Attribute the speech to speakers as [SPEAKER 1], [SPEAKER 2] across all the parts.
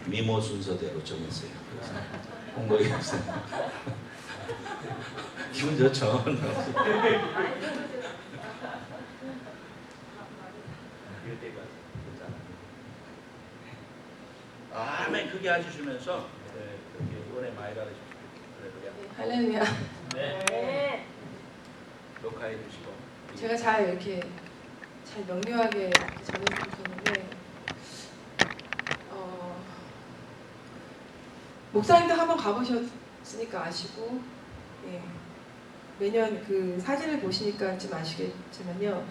[SPEAKER 1] 미모 순서대로 정했어요. 그래서 공덕이 없어요. 기분 좋죠? 아멘 크게 해주시면서 이번에 마이라를
[SPEAKER 2] 할렐루야.
[SPEAKER 1] 네. 녹화해 주시고
[SPEAKER 2] 제가 잘 이렇게 잘 명료하게 전해드리셨는데 목사님도 한번 가보셨으니까 아시고 예, 매년 그 사진을 보시니까 좀 아시겠지만요.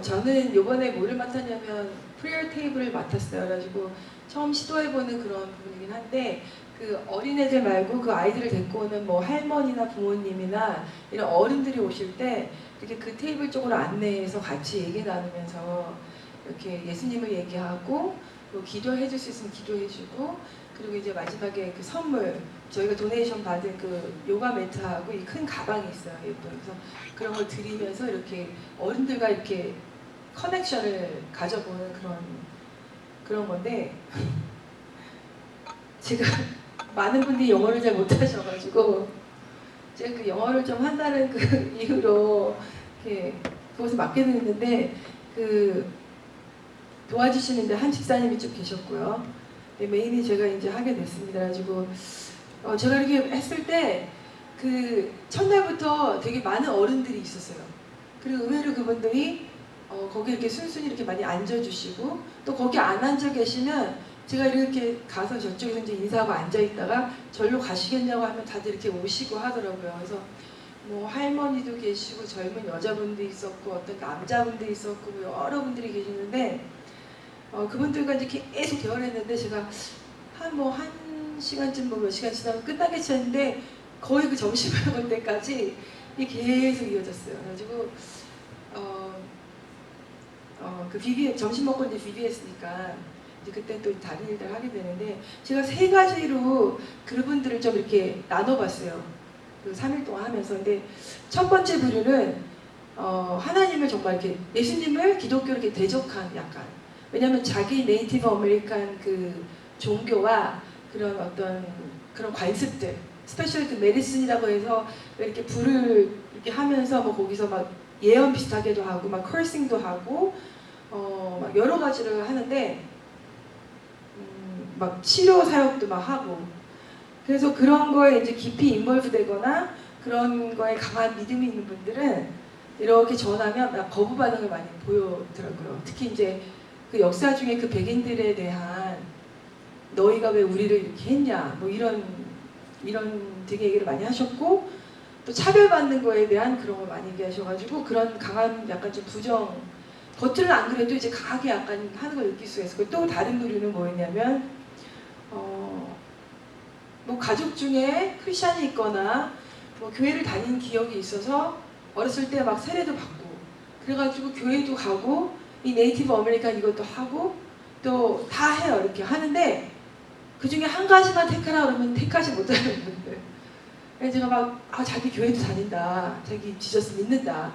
[SPEAKER 2] 저는 요번에 뭐를 맡았냐면 프레어 테이블을 맡았어요. 그래가지고 처음 시도해보는 그런 부분이긴 한데 그 어린애들 말고 그 아이들을 데리고 오는 뭐 할머니나 부모님이나 이런 어른들이 오실 때 이렇게 그 테이블 쪽으로 안내해서 같이 얘기 나누면서 이렇게 예수님을 얘기하고 또 기도해 줄 수 있으면 기도해주고 그리고 이제 마지막에 그 선물 저희가 도네이션 받은 그 요가 매트하고 이 큰 가방이 있어요. 예쁜. 그래서 그런 걸 드리면서 이렇게 어른들과 이렇게 커넥션을 가져보는 그런 건데 제가 많은 분들이 영어를 잘 못하셔가지고 제가 그 영어를 좀 한다는 그 이유로 이렇게 그것을 맡게 됐는데 그 도와주시는데 한 집사님이 좀 계셨고요. 메인이 제가 이제 하게 됐습니다. 가지고 제가 이렇게 했을 때 그 첫날부터 되게 많은 어른들이 있었어요. 그리고 의외로 그분들이 거기 이렇게 순순히 이렇게 많이 앉아주시고 또 거기 안 앉아 계시면 제가 이렇게 가서 저쪽에서 이제 인사하고 앉아 있다가 절로 가시겠냐고 하면 다들 이렇게 오시고 하더라고요. 그래서 뭐 할머니도 계시고 젊은 여자분도 있었고 어떤 남자분도 있었고 뭐 여러 분들이 계시는데 그분들과 이제 계속 대화를 했는데 제가 한 시간쯤 뭐 몇 시간 지나면 끝나겠지 했는데 거의 그 점심을 먹을 때까지 이게 계속 이어졌어요. 그래가지고 그 점심 먹고 이제 VBS니까 이제 그때 또 다른 일들을 하게 되는데 제가 세 가지로 그분들을 좀 이렇게 나눠봤어요. 그 3일 동안 하면서. 근데 첫 번째 부류는 하나님을 정말 이렇게 예수님을 기독교로 이렇게 대적한 약간 왜냐하면 자기 네이티브 아메리칸 그 종교와 그런 어떤 그런 관습들 스페셜 그 메디슨이라고 해서 이렇게 불을 이렇게 하면서 뭐 거기서 막 예언 비슷하게도 하고 막 커싱도 하고 막 여러 가지를 하는데 막 치료 사역도 막 하고 그래서 그런 거에 이제 깊이 인볼브되거나 그런 거에 강한 믿음이 있는 분들은 이렇게 전하면 거부 반응을 많이 보여더라고요. 특히 이제 그 역사 중에 그 백인들에 대한 너희가 왜 우리를 이렇게 했냐 뭐 이런 되게 얘기를 많이 하셨고 또 차별받는 거에 대한 그런 걸 많이 얘기하셔가지고 그런 강한 약간 좀 부정 겉으로는 안 그래도 이제 강하게 약간 하는 걸 느낄 수가 있었고 또 다른 부류는 뭐였냐면 뭐 가족 중에 크리스찬이 있거나 뭐 교회를 다니는 기억이 있어서 어렸을 때 막 세례도 받고 그래가지고 교회도 가고 이 네이티브 아메리칸 이것도 하고 또 다 해요. 이렇게 하는데 그 중에 한 가지만 택하라 그러면 택하지 못하는 분들. 그래서 제가 막 자기 교회도 다닌다. 자기 지저스 믿는다.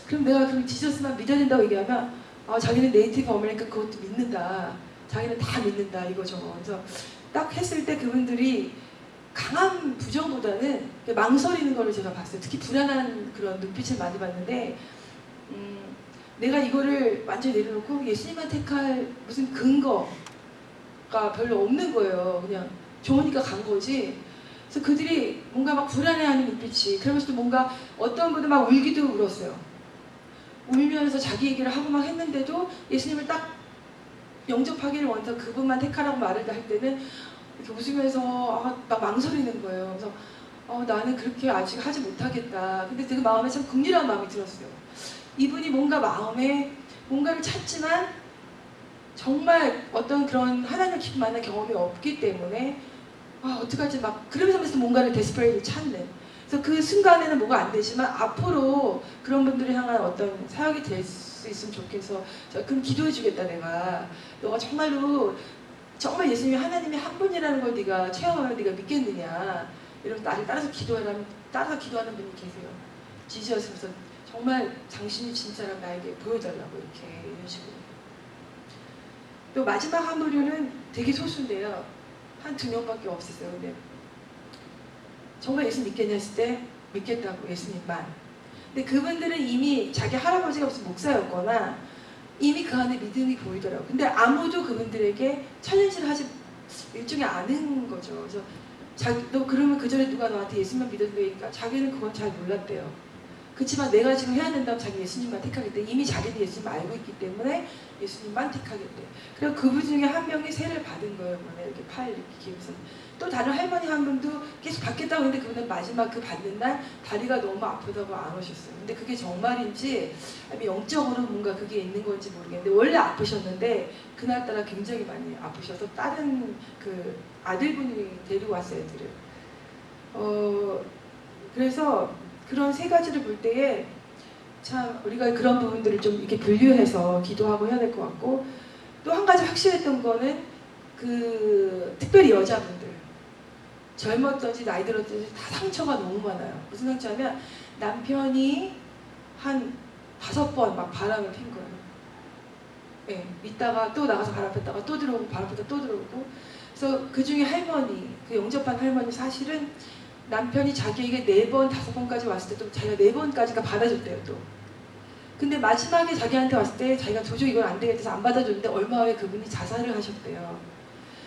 [SPEAKER 2] 그럼 내가 그럼 지저스만 믿어야 된다고 얘기하면 자기는 네이티브 아메리칸 그것도 믿는다. 자기는 다 믿는다. 이거 저거. 그래서 딱 했을 때 그분들이 강한 부정보다는 망설이는 거를 제가 봤어요. 특히 불안한 그런 눈빛을 많이 봤는데 내가 이거를 완전히 내려놓고 예수님만 택할 무슨 근거가 별로 없는 거예요. 그냥 좋으니까 간 거지. 그래서 그들이 뭔가 막 불안해하는 눈빛이 그러면서 또 뭔가 어떤 분은 막 울기도 울었어요. 울면서 자기 얘기를 하고 막 했는데도 예수님을 딱 영접하기를 원해서 그분만 택하라고 말을 할 때는 이렇게 웃으면서 막 망설이는 거예요. 그래서 나는 그렇게 아직 하지 못하겠다. 근데 그 마음에 참 긍휼한 마음이 들었어요. 이분이 뭔가 마음에 뭔가를 찾지만 정말 어떤 그런 하나님을 깊이 만난 경험이 없기 때문에 어떡하지 막 그러면서 뭔가를 데스퍼레이트를 찾는 그래서 그 순간에는 뭐가 안 되지만 앞으로 그런 분들을 향한 어떤 사역이 될 수 있으면 좋겠어. 그럼 기도해 주겠다. 내가 너가 정말로 정말 예수님이 하나님이 한 분이라는 걸 네가 체험하면 네가 믿겠느냐 이러면서 나를 따라서 기도하는 분이 계세요. 지지하시면서 정말 당신이 진짜라면 나에게 보여달라고 이렇게 이런 식으로. 또 마지막 한 부류는 되게 소수인데요. 한 2명밖에 없었어요. 근데 정말 예수 믿겠냐 했을 때 믿겠다고, 예수님만. 근데 그분들은 이미 자기 할아버지가 무슨 목사였거나 이미 그 안에 믿음이 보이더라고요. 근데 아무도 그분들에게 챌린지를 하지 일종의 아는 거죠. 그래서 너 그러면 그 전에 누가 너한테 예수님만 믿어도 되니까 자기는 그건 잘 몰랐대요. 그렇지만 내가 지금 해야 된다면 자기 예수님만 택하겠대. 이미 자기는 예수님 알고 있기 때문에 예수님만 택하겠대. 그리고 그분 중에 한 명이 세를 받은 거예요. 이렇게 팔 이렇게 기면서. 또 다른 할머니 한 분도 계속 받겠다고 했는데 그분은 마지막 그 받는 날 다리가 너무 아프다고 안 오셨어요. 근데 그게 정말인지 아니면 영적으로 뭔가 그게 있는 건지 모르겠는데 원래 아프셨는데 그날따라 굉장히 많이 아프셔서 다른 그 아들분이 데리고 왔어요, 애들을. 그래서 그런 세 가지를 볼 때에 참 우리가 그런 부분들을 좀 이렇게 분류해서 기도하고 해야 될 것 같고, 또 한 가지 확실했던 거는 그 특별히 여자분들 젊었든지 나이 들었든지 다 상처가 너무 많아요. 무슨 상처냐면 남편이 한 5번 막 바람을 핀 거예요. 네, 있다가 또 나가서 바람 폈다가 또 들어오고 바람 폈다가 또 들어오고. 그래서 그 중에 할머니, 그 영접한 할머니 사실은 남편이 자기에게 4번, 5번까지 왔을 때 또 자기가 4번까지가 받아줬대요 또. 근데 마지막에 자기한테 왔을 때 자기가 도저히 이건 안 되겠다서 안 받아줬는데 얼마 후에 그분이 자살을 하셨대요.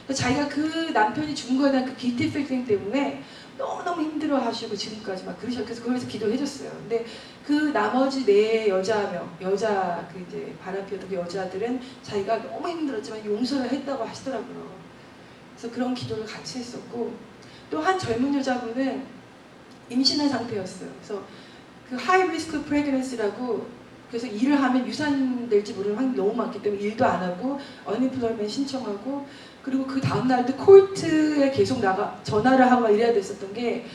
[SPEAKER 2] 그래서 자기가 그 남편이 죽은 거에 대한 그 기티 필링 때문에 너무너무 힘들어 하시고 지금까지 막 그러셨어요. 그래서 그러면서 기도해줬어요. 근데 그 나머지 4 여자 그 이제 바람피었던 그 여자들은 자기가 너무 힘들었지만 용서를 했다고 하시더라고요. 그래서 그런 기도를 같이 했었고, 또 한 젊은 여자분은 임신한 상태였어요. 그래서 그 하이 리스크 프레그넌시라고, 그래서 일을 하면 유산될지 모르는 확률이 너무 많기 때문에 일도 안 하고 언임플로이먼트 신청하고, 그리고 그 다음날도 콜트에 계속 전화를 하고 막 이래야 됐었던 게,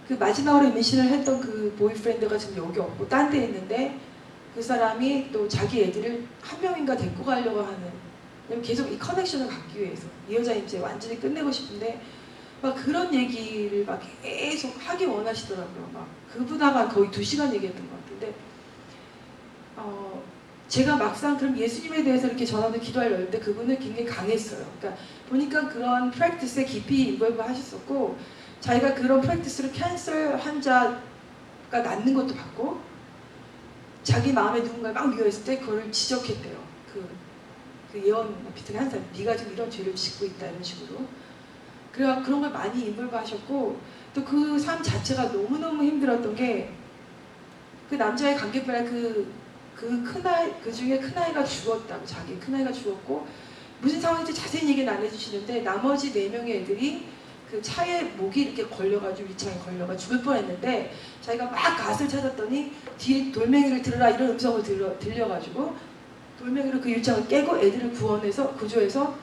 [SPEAKER 2] 그 마지막으로 임신을 했던 그 보이프렌드가 지금 여기 없고 딴 데 있는데 그 사람이 또 자기 애들을 한 명인가 데리고 가려고 하는, 왜냐면 계속 이 커넥션을 갖기 위해서 이 여자 이제 완전히 끝내고 싶은데 막 그런 얘기를 막 계속 하기 원하시더라고요. 막 그분하고 거의 2시간 얘기했던 것 같은데, 제가 막상 그럼 예수님에 대해서 이렇게 전하는 기도하려 했는데 그분은 굉장히 강했어요. 그러니까 보니까 그런 프랙티스에 깊이 인볼브 하셨었고, 자기가 그런 프랙티스로 캔서 환자가 낫는 것도 봤고, 자기 마음에 누군가 막 미워했을 때 그걸 지적했대요. 그 예언 비슷하게 한 사람, 네가 지금 이런 죄를 짓고 있다 이런 식으로. 그래서 그런 걸 많이 인볼브 하셨고, 또 그 삶 자체가 너무너무 힘들었던 게, 그 남자의 관계뿐 아니라 그 중에 큰아이가 죽었다고, 자기 큰아이가 죽었고, 무슨 상황인지 자세히 얘기는 안 해주시는데 나머지 4명의 애들이 그 차에 목이 이렇게 걸려가지고 위창에 걸려가 죽을 뻔했는데, 자기가 막 갓을 찾았더니 뒤에 돌멩이를 들으라 이런 음성을 들려가지고 돌멩이로 그 유창을 깨고 애들을 구조해서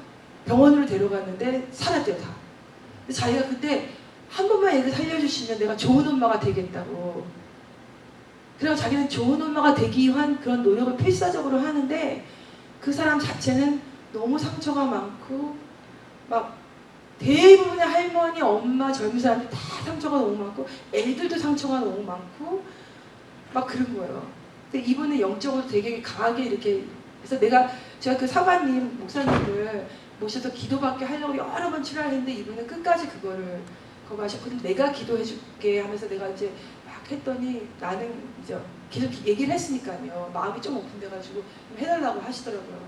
[SPEAKER 2] 병원으로 데려갔는데 살았대요 다. 근데 자기가 그때 한 번만 애를 살려주시면 내가 좋은 엄마가 되겠다고. 그래서 자기는 좋은 엄마가 되기 위한 그런 노력을 필사적으로 하는데, 그 사람 자체는 너무 상처가 많고, 막 대부분의 할머니, 엄마, 젊은 사람들이 다 상처가 너무 많고, 애들도 상처가 너무 많고, 막 그런 거예요. 근데 이분은 영적으로 되게 강하게 이렇게, 그래서 제가 그 사관님, 목사님을 모셔서 기도받게 하려고 여러 번 출연했는데 이분은 끝까지 그거를 거부하셨거든요. 내가 기도해줄게 하면서 내가 이제 막 했더니 나는 이제 계속 얘기를 했으니까요. 마음이 좀 오픈돼가지고 해달라고 하시더라고요.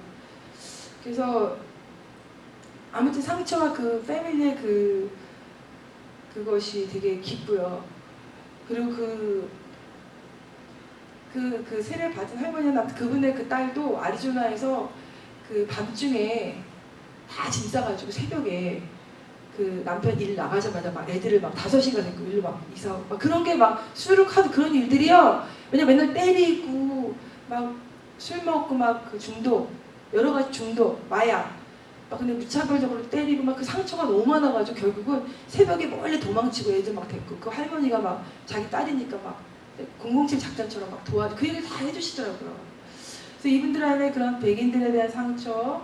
[SPEAKER 2] 그래서 아무튼 상처와 그 패밀리의 그것이 되게 깊고요. 그리고 그 세례 받은 할머니는 그분의 그 딸도 아리조나에서 그 밤중에 다 짐 싸가지고 새벽에 그 남편 일 나가자마자 막 애들을 막 5시간 됐고 일로 막 이사하고 막 그런 게 막 수룩하고 그런 일들이요. 왜냐면 맨날 때리고 막 술 먹고 막 그 중독, 여러 가지 중독, 마약 막 근데 무차별적으로 때리고 막 그 상처가 너무 많아가지고 결국은 새벽에 멀리 도망치고 애들 막 됐고, 그 할머니가 막 자기 딸이니까 막 007 작전처럼 막 도와주고 그 얘기를 다 해주시더라고요. 그래서 이분들 안에 그런 백인들에 대한 상처,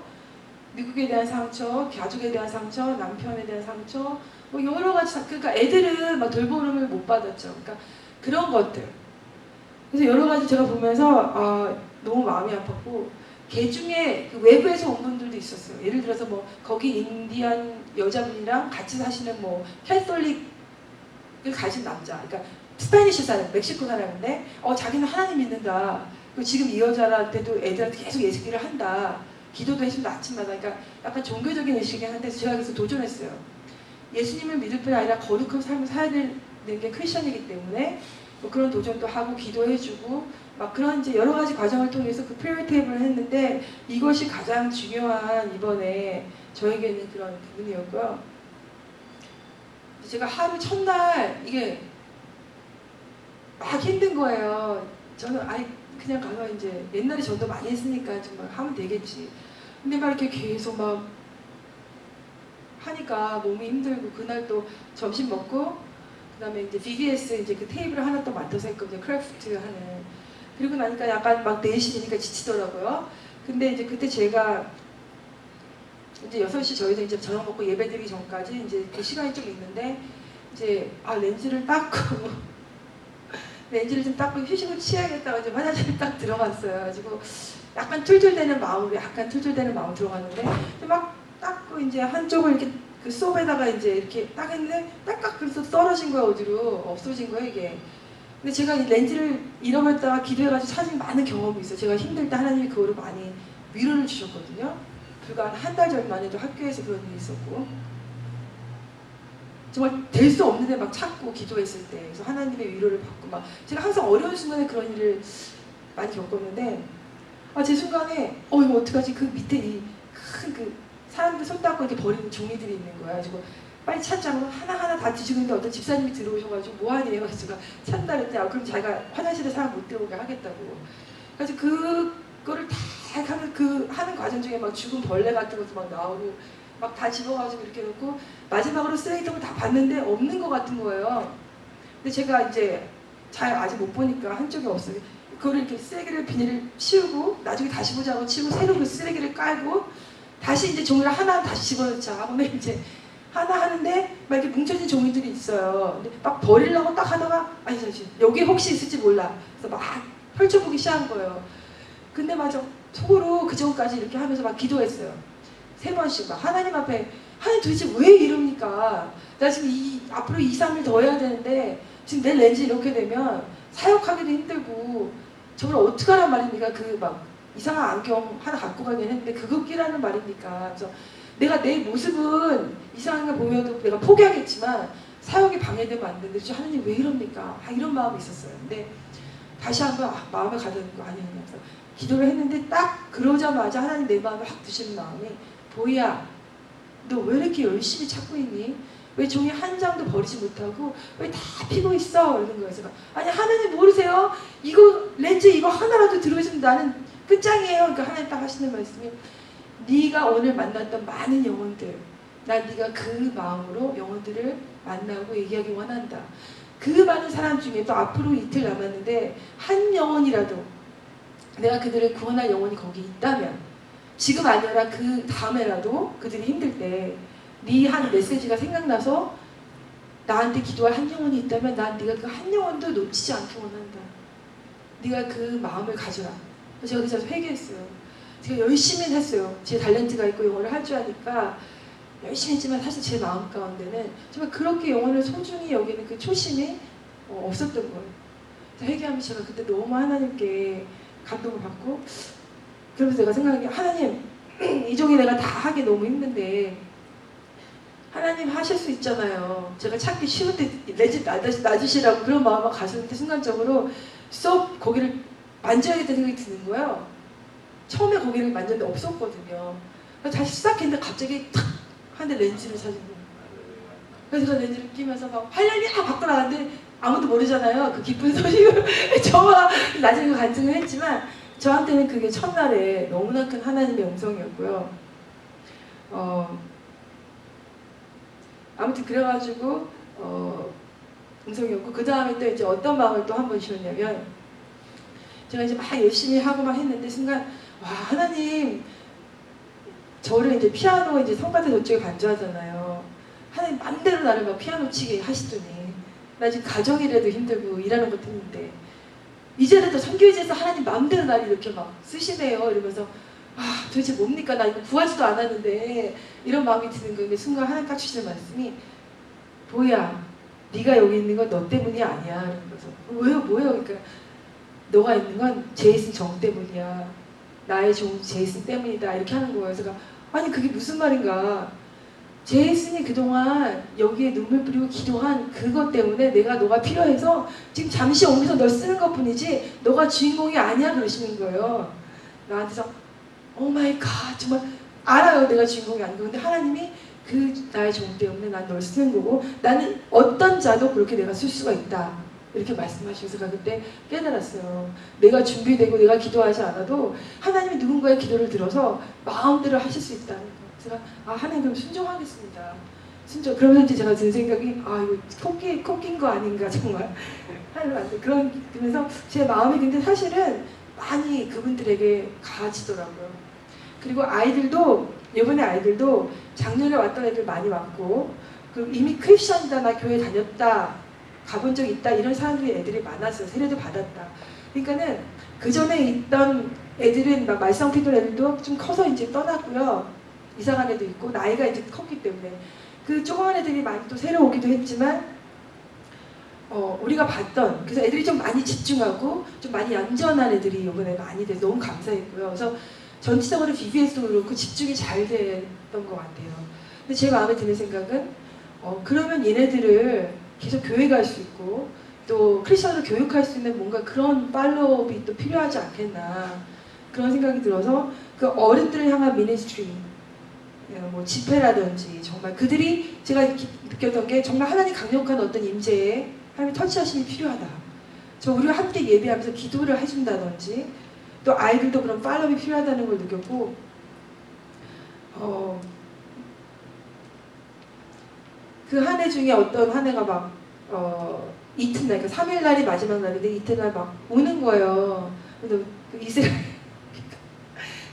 [SPEAKER 2] 미국에 대한 상처, 가족에 대한 상처, 남편에 대한 상처, 뭐 여러 가지, 그러니까 애들은 막 돌보름을 못 받았죠. 그러니까 그런 것들. 그래서 여러 가지 제가 보면서 너무 마음이 아팠고, 개 중에 그 외부에서 온 분들도 있었어요. 예를 들어서 뭐 거기 인디안 여자분이랑 같이 사시는 뭐 캐톨릭을 가진 남자, 그러니까 스페니시 사람, 멕시코 사람인데 자기는 하나님 믿는다. 그리고 지금 이 여자한테도 애들한테 계속 예수기를 한다. 기도도 해준다 아침마다. 그러니까 약간 종교적인 의식이긴 한데 제가 그래서 도전했어요. 예수님을 믿을 뿐 아니라 거룩한 삶을 살아야 되는 게 크리스천이기 때문에 뭐 그런 도전도 하고 기도해주고 막 그런 이제 여러 가지 과정을 통해서 그 프레어 테이블을 했는데 이것이 가장 중요한 이번에 저에게는 그런 부분이었고요. 제가 하루 첫날 이게 막 힘든 거예요. 저는 그냥 가서 이제 옛날에 저도 많이 했으니까 좀 막 하면 되겠지. 근데 막 이렇게 계속 막 하니까 몸이 힘들고 그날 또 점심 먹고 그다음에 이제 BBS 이제 그 테이블을 하나 또 맡아서 했거든요. 크래프트 하는. 그리고 나니까 약간 막 4시 되니까 지치더라고요. 근데 이제 그때 제가 이제 6시 저희도 이제 저녁 먹고 예배 드리기 전까지 이제 그 시간이 좀 있는데 이제 렌즈를 닦고 렌즈를 좀 닦고 휴식을 취해야겠다고 이제 화장실에 딱 들어갔어요. 가지고 약간 툴툴대는 마음으로 들어갔는데 막 닦고 이제 한쪽을 이렇게 그 수업에다가 이제 이렇게 딱 했는데 딱딱 그래서 떨어진 거야. 어디로 없어진 거야 이게. 근데 제가 이 렌즈를 잃어버렸다가 기도해가지고 찾은 많은 경험이 있어요. 제가 힘들 때 하나님이 그거를 많이 위로를 주셨거든요. 불과 한 달 전만 해도 학교에서 그런 일이 있었고 정말 될 수 없는데 막 찾고 기도했을 때 그래서 하나님의 위로를 받고 막 제가 항상 어려운 순간에 그런 일을 많이 겪었는데 제 순간에 이거 어떡하지? 그 밑에 이 큰 그 사람들 손 닦고 이렇게 버리는 종이들이 있는 거야. 그래서 빨리 찾자고 하나하나 다 뒤지는데 어떤 집사님이 들어오셔가지고 뭐하니? 그래서 제가 찾다 그랬더니 그럼 자기가 화장실에 사람 못 들어오게 하겠다고. 그래서 그거를 다 하는 과정 중에 막 죽은 벌레 같은 것도 막 나오고 막 다 집어가지고 이렇게 놓고 마지막으로 쓰레기통을 다 봤는데 없는 것 같은 거예요. 근데 제가 이제 잘 아직 못 보니까 한쪽이 없어요. 그거를 이렇게 쓰레기를 비닐을 치우고 나중에 다시 보자고 치우고 새로 그 쓰레기를 깔고 다시 이제 종이를 하나 다시 집어넣자. 근데 이제 하나 하는데 막 이렇게 뭉쳐진 종이들이 있어요. 근데 막 버리려고 딱 하다가 여기 혹시 있을지 몰라. 그래서 막 펼쳐보기 시작한 거예요. 근데 맞아 속으로 그 전까지 이렇게 하면서 막 기도했어요. 3번씩 막 하나님 앞에 하나님 도대체 왜 이럽니까? 나 지금 앞으로 2, 3일 더 해야 되는데 지금 내 렌즈 이렇게 되면 사역하기도 힘들고 저걸 어떡하란 말입니까? 그 막 이상한 안경 하나 갖고 가긴 했는데 그거 끼라는 말입니까? 그래서 내가 내 모습은 이상한 거 보여도 내가 포기하겠지만 사역이 방해되면 안 되는데 하나님 왜 이럽니까? 이런 마음이 있었어요. 근데 다시 한번 마음을 가다듬고 아니요. 그래서 기도를 했는데 딱 그러자마자 하나님 내 마음을 확 드시는 마음이 보이야 너 왜 이렇게 열심히 찾고 있니? 왜 종이 한 장도 버리지 못하고 왜 다 피고 있어? 이러는 거예요. 제가 아니 하나님 모르세요? 이거 렌즈 이거 하나라도 들어있으면 나는 끝장이에요. 그러니까 하나님 딱 하시는 말씀이 네가 오늘 만났던 많은 영혼들 난 네가 그 마음으로 영혼들을 만나고 얘기하기 원한다. 그 많은 사람 중에 또 앞으로 이틀 남았는데 한 영혼이라도 내가 그들을 구원할 영혼이 거기 있다면 지금 아니라 그 다음에라도 그들이 힘들 때 네 한 메시지가 생각나서 나한테 기도할 한 영혼이 있다면 난 네가 그 한 영혼도 놓치지 않기 원한다. 네가 그 마음을 가져라. 제가 그래서 회개했어요. 제가 열심히 했어요. 제 탤런트가 있고 영어를 할 줄 아니까 열심히 했지만 사실 제 마음 가운데는 정말 그렇게 영혼을 소중히 여기는 그 초심이 없었던 거예요. 회개하면서 제가 그때 너무 하나님께 감동을 받고 그러면서 내가 생각한 게 하나님 이 종이 내가 다 하기 너무 힘든데 하나님 하실 수 있잖아요. 제가 찾기 쉬운데 렌즈 놔주시라고 그런 마음을 가졌는데 순간적으로 쏙 거기를 만져야겠다는 생각이 드는 거예요. 처음에 거기를 만졌는데 없었거든요. 그래서 다시 싹 했는데 갑자기 탁 하는데 렌즈를 찾은 거예요. 그래서 제가 렌즈를 끼면서 막 하나님 밖으로 나갔는데 아무도 모르잖아요. 그 기쁜 소식을 저와 나중에 간증을 했지만 저한테는 그게 첫날에 너무나 큰 하나님의 음성이었고요. 아무튼 그래가지고 음성이었고 그 다음에 또 이제 어떤 마음을 또 한 번 주셨냐면 제가 이제 막 열심히 하고 막 했는데 순간 와 하나님 저를 이제 피아노 이제 성가대 저쪽에 간주하잖아요. 하나님 맘대로 나를 막 피아노 치게 하시더니 나 지금 가정이라도 힘들고 일하는 것도 힘든데 이제라도 선교지에서 하나님 맘대로 나를 이렇게 막 쓰시네요. 이러면서 아 도대체 뭡니까? 나 이거 구하지도 않았는데 이런 마음이 드는 거예요. 근데 순간 하나님 딱 주시는 말씀이 보야 네가 여기 있는 건 너 때문이 아니야. 그래서 왜요? 뭐예요? 그러니까 너가 있는 건 제이슨 정 때문이야. 나의 종 제이슨 때문이다. 이렇게 하는 거예요. 그래서 아니 그게 무슨 말인가? 제이슨이 그동안 여기에 눈물 뿌리고 기도한 그것 때문에 내가 너가 필요해서 지금 잠시 옮겨서 널 쓰는 것 뿐이지 너가 주인공이 아니야 그러시는 거예요. 나한테서 오 마이 갓 정말 알아요 내가 주인공이 아닌 거. 근데 하나님이 그 나의 종 때문에 난 널 쓰는 거고 나는 어떤 자도 그렇게 내가 쓸 수가 있다. 이렇게 말씀하셔서 제가 그때 깨달았어요. 내가 준비되고 내가 기도하지 않아도 하나님이 누군가의 기도를 들어서 마음대로 하실 수 있다는 거. 제가 아 하나님 그럼 순종하겠습니다. 순종. 그러면서 이제 제가 든 생각이 아 이거 코끼인 거 아닌가 정말 하나님한테 그러면서 제 마음이 근데 사실은 많이 그분들에게 가지더라고요. 그리고 아이들도 이번에 아이들도 작년에 왔던 애들 많이 왔고 그리고 이미 크리스천이다 나 교회 다녔다 가본 적 있다 이런 사람들이 애들이 많았어요. 세례도 받았다. 그러니까는 그 전에 있던 애들은 막 말썽피던 애들도 좀 커서 이제 떠났고요. 이사간 애도 있고 나이가 이제 컸기 때문에 그 조그만 애들이 많이 또 새로 오기도 했지만 우리가 봤던 그래서 애들이 좀 많이 집중하고 좀 많이 얌전한 애들이 이번에 많이 돼서 너무 감사했고요. 그래서 전체적으로 BBS도 그렇고 집중이 잘 됐던 것 같아요. 근데 제 마음에 드는 생각은 그러면 얘네들을 계속 교회 갈 수 있고 또 크리스천으로 교육할 수 있는 뭔가 그런 팔로업이 또 필요하지 않겠나 그런 생각이 들어서 그 어른들을 향한 미니스트리 뭐 집회라든지 정말 그들이 제가 느꼈던 게 정말 하나님 강력한 어떤 임재에 하나님 터치하심이 필요하다. 저 우리가 함께 예배하면서 기도를 해준다든지 또 아이들도 그런 팔로업이 필요하다는 걸 느꼈고 그 한 해 중에 어떤 한 해가 막 이튿날 그러니까 3일날이 마지막 날인데 이튿날 막 우는 거예요. 그래서 이스라엘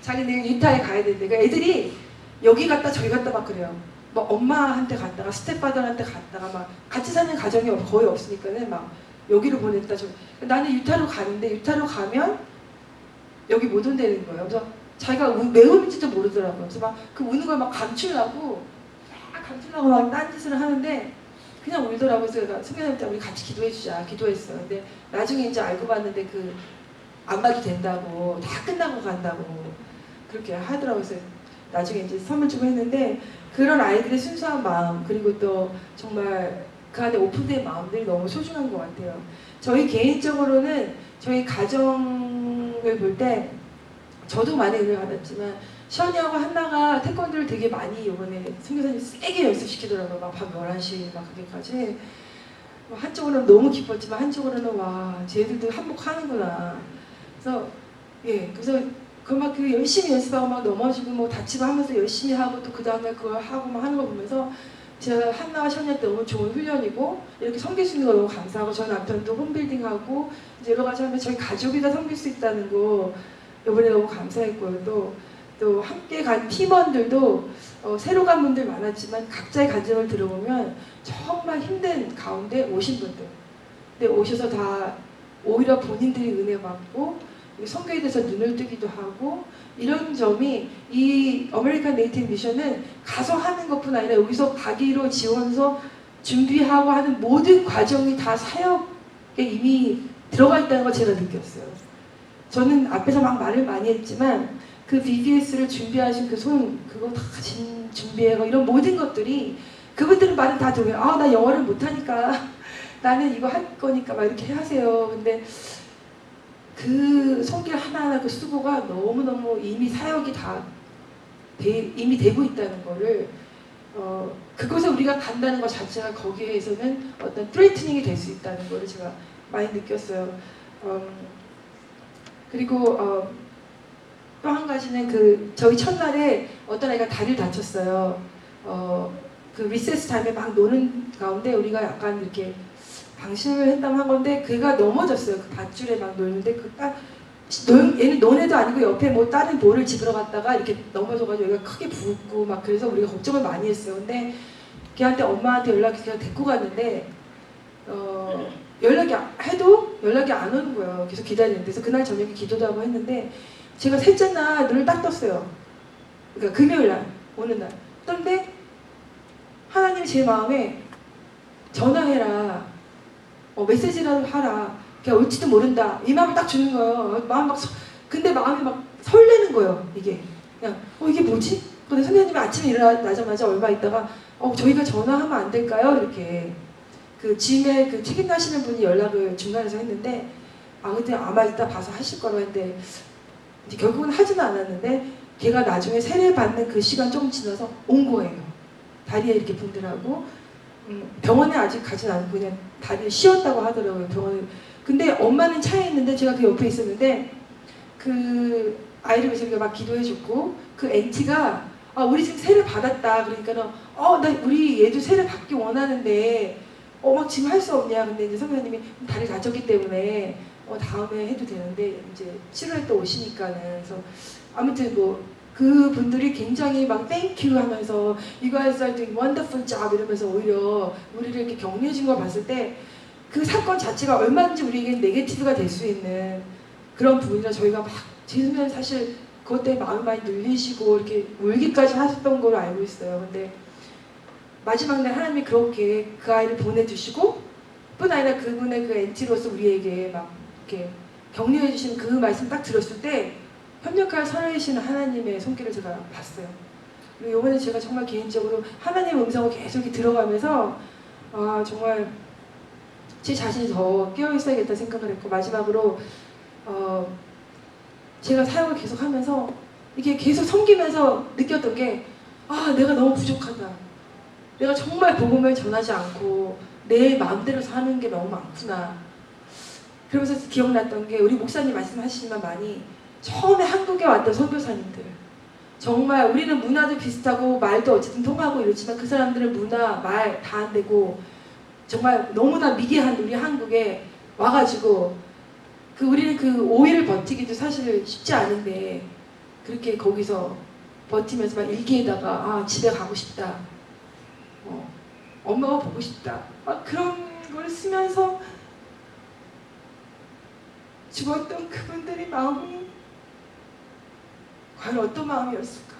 [SPEAKER 2] 자기 내일 유타에 가야 되는데 그러니까 애들이 여기 갔다 저기 갔다 막 그래요. 막 엄마한테 갔다가 스텝파더한테 갔다가 막 같이 사는 가정이 거의 없으니까는 막 여기를 보냈다 저 나는 유타로 가는데 유타로 가면 여기 못 온다는 거예요. 그래서 자기가 왜 우는지도 모르더라고요. 그래서 막 그 우는 걸 막 감추려고 막 딴짓을 하는데 그냥 울더라고요. 그래서 내가 승현한테 우리 같이 기도해주자 기도했어요. 근데 나중에 이제 알고 봤는데 그 안 가도 된다고 다 끝나고 간다고 그렇게 하더라고요. 그래서 나중에 이제 선물 주고 했는데 그런 아이들의 순수한 마음 그리고 또 정말 그 안에 오픈된 마음들이 너무 소중한 것 같아요. 저희 개인적으로는 저희 가정을 볼 때 저도 많이 은혜를 받았지만 시언니하고 한나가 태권도를 되게 많이 이번에 선교사님 세게 연습시키더라고요. 막 밤 11시 막 그렇게까지. 한쪽으로는 너무 기뻤지만 한쪽으로는 와 쟤들도 한몫하는구나. 그래서 그 열심히 연습하고 막 넘어지고 뭐 다치고 하면서 열심히 하고 또 그 다음에 그걸 하고 막 하는 거 보면서 제가 한나와 시언니한테 너무 좋은 훈련이고 이렇게 섬길 수 있는 거 너무 감사하고 저희 남편도 홈빌딩하고 이제 여러 가지 하면 저희 가족이 다 섬길 수 있다는 거 이번에 너무 감사했고요. 또 함께 간 팀원들도 새로 간 분들 많았지만 각자의 간증을 들어보면 정말 힘든 가운데 오신 분들 근데 오셔서 다 오히려 본인들이 은혜 받고 선교에 대해서 눈을 뜨기도 하고 이런 점이 이 아메리칸 네이티브 미션은 가서 하는 것뿐 아니라 여기서 가기로 지원서 준비하고 하는 모든 과정이 다 사역에 이미 들어가 있다는 걸 제가 느꼈어요. 저는 앞에서 막 말을 많이 했지만 그 BBS를 준비하신 그 손 그거 다 준비하고 이런 모든 것들이 그분들은 말은 다 들어요. 아 나 영어를 못하니까 나는 이거 할 거니까 막 이렇게 하세요. 근데 그 손길 하나하나 그 수고가 너무너무 이미 사역이 다 이미 되고 있다는 거를 그곳에 우리가 간다는 것 자체가 거기에서는 어떤 트레이트닝이 될 수 있다는 거를 제가 많이 느꼈어요. 그리고 또 한 가지는 그 저희 첫날에 어떤 아이가 다리를 다쳤어요. 그 리세스 타임에 막 노는 가운데 우리가 약간 이렇게 방심을 했다면 한 건데 그가 넘어졌어요. 그 밧줄에 막 놀는데 얘는 논애도 아니고 옆에 뭐 다른 볼을 집으러 갔다가 이렇게 넘어져가지고 여기가 크게 붓고 막 그래서 우리가 걱정을 많이 했어요. 근데 걔한테 엄마한테 연락해서 제가 데리고 갔는데 연락이 안 오는 거예요. 계속 기다리는데 그래서 그날 저녁에 기도도 하고 했는데 제가 셋째 날 눈을 딱 떴어요. 그러니까 금요일 날, 오는 날. 그런데 하나님이 제 마음에 전화해라, 메시지라도 하라. 그냥 올지도 모른다. 이 마음을 딱 주는 거예요. 마음 막 근데 마음이 막 설레는 거예요. 이게 그냥 이게 뭐지? 근데 선생님이 아침에 일어나자마자 얼마 있다가 저희가 전화하면 안 될까요? 이렇게 그 짐에 그 책임나시는 분이 연락을 중간에서 했는데 근데 아마 이따 봐서 하실 거라고 했는데 이제 결국은 하지는 않았는데 걔가 나중에 세례 받는 그 시간 조금 지나서 온 거예요. 다리에 이렇게 분들하고 병원에 아직 가진 않고 그냥 다리를 씌웠다고 하더라고요. 병원에. 근데 엄마는 차에 있는데 제가 그 옆에 있었는데 그 아이를 위해서 우리가 막 기도해줬고 그 엔티가 우리 지금 세례 받았다. 그러니까는 나 우리 얘도 세례 받기 원하는데 막 지금 할 수 없냐. 근데 이제 선배님이 다리 다쳤기 때문에 다음에 해도 되는데 이제 7월에 또 오시니까는. 그래서 아무튼 뭐 그분들이 굉장히 막 땡큐 하면서 You guys are doing wonderful job 이러면서 오히려 우리를 이렇게 격려해 준 걸 봤을 때 그 사건 자체가 얼마든지 우리에게 네게티브가 될 수 있는 그런 부분이라 저희가 막 지금 사실 그것 때문에 마음이 많이 눌리시고 이렇게 울기까지 하셨던 걸로 알고 있어요. 근데 마지막 날 하나님이 그렇게 그 아이를 보내주시고 뿐 아니라 그분의 그 엔티로서 우리에게 막 이렇게 격려해 주시는 그 말씀 딱 들었을 때 협력할 살아계시는 하나님의 손길을 제가 봤어요. 그리고 이번에 제가 정말 개인적으로 하나님의 음성을 계속 들어가면서 정말 제 자신이 더 깨어 있어야겠다 생각을 했고 마지막으로 제가 사역을 계속 하면서 이게 계속 섬기면서 느꼈던 게 내가 너무 부족하다. 내가 정말 복음을 전하지 않고 내 마음대로 사는 게 너무 많구나. 그러면서 기억났던 게 우리 목사님 말씀하시지만 많이 처음에 한국에 왔던 선교사님들 정말 우리는 문화도 비슷하고 말도 어쨌든 통하고 이렇지만 그 사람들은 문화, 말 다 안 되고 정말 너무나 미개한 우리 한국에 와가지고 우리는 그 5일을 버티기도 사실 쉽지 않은데 그렇게 거기서 버티면서 막 일기에다가 집에 가고 싶다, 엄마가 보고 싶다, 막 그런 걸 쓰면서 죽었던 그분들의 마음이 과연 어떤 마음이었을까?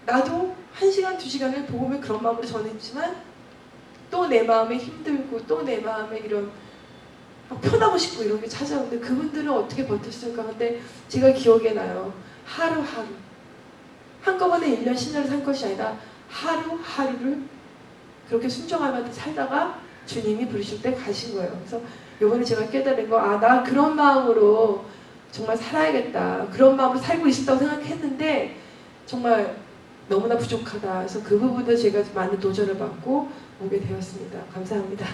[SPEAKER 2] 나도 1시간, 2시간을 복음을 그런 마음으로 전했지만 또 내 마음에 힘들고 또 내 마음에 이런 편하고 싶고 이런 게 찾아오는데 그분들은 어떻게 버텼을까? 근데 제가 기억에 나요. 하루하루 한꺼번에 1년 10년을 산 것이 아니라 하루하루를 그렇게 순종하면서 살다가 주님이 부르실 때 가신 거예요. 그래서 이번에 제가 깨달은 거 나 그런 마음으로 정말 살아야겠다. 그런 마음으로 살고 있었다고 생각했는데 정말 너무나 부족하다. 그래서 그 부분도 제가 많은 도전을 받고 오게 되었습니다. 감사합니다.